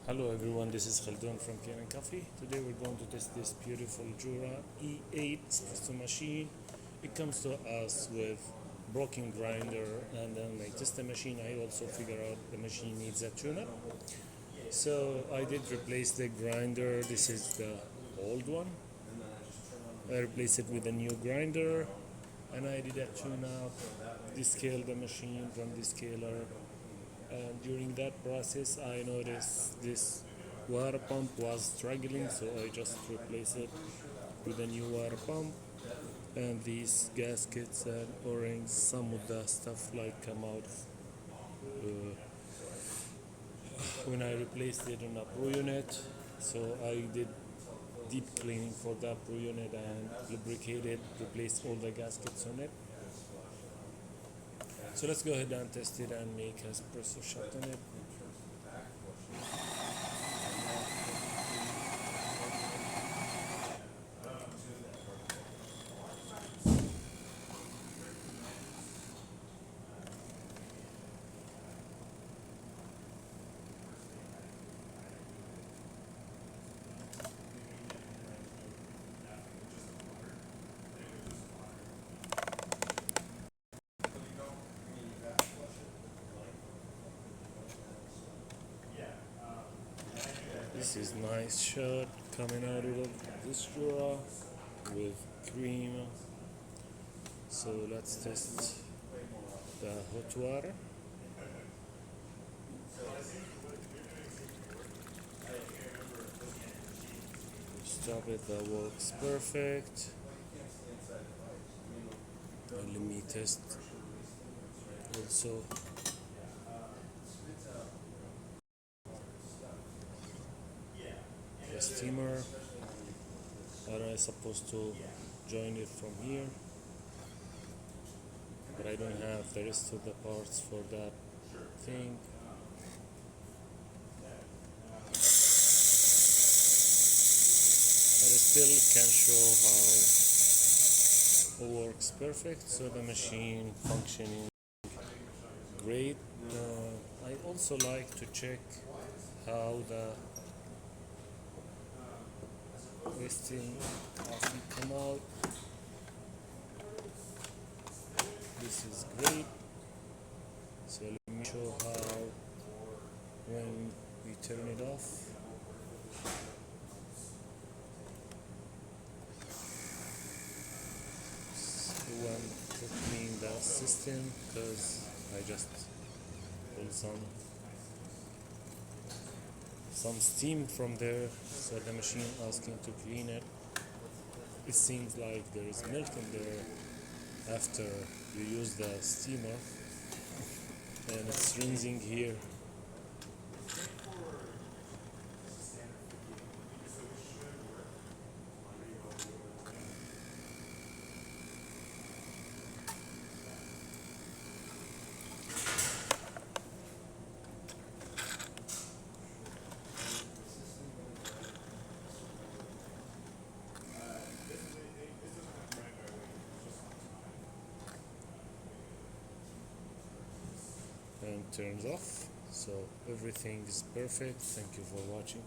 Hello everyone, this is Khaldun from Kanen Coffee. Today we're going to test this beautiful Jura E8 espresso machine. It comes to us with broken grinder, and then I test the machine. I also figure out the machine needs a tune-up. So I did replace the grinder. This is the old one. I replaced it with a new grinder, and I did a tune-up, descale the machine from the scaler. And during that process I noticed this water pump was struggling, so I just replaced it with a new water pump. And these gaskets and o-rings, some of the stuff like come out when I replaced it on a pro unit. So I did deep cleaning for that pro unit and lubricated, replaced all the gaskets on it. So let's go ahead and test it and make an espresso shot on it. This is nice shot coming out of this Jura with cream. So let's test the hot water. Stop it, that works perfect. And let me test also the steamer. Or I'm supposed to join it from here, but I don't have the rest of the parts for that thing. But I still can show how it works perfect. So the machine functioning great. I also like to check how the wasting coffee come out. This is great. So let me show how when we turn it off. So when to clean the system, because I just pulled some steam from there, so the machine asking to clean it. It seems like there is milk in there after you use the steamer, and it's rinsing here. And turns off. So everything is perfect. Thank you for watching.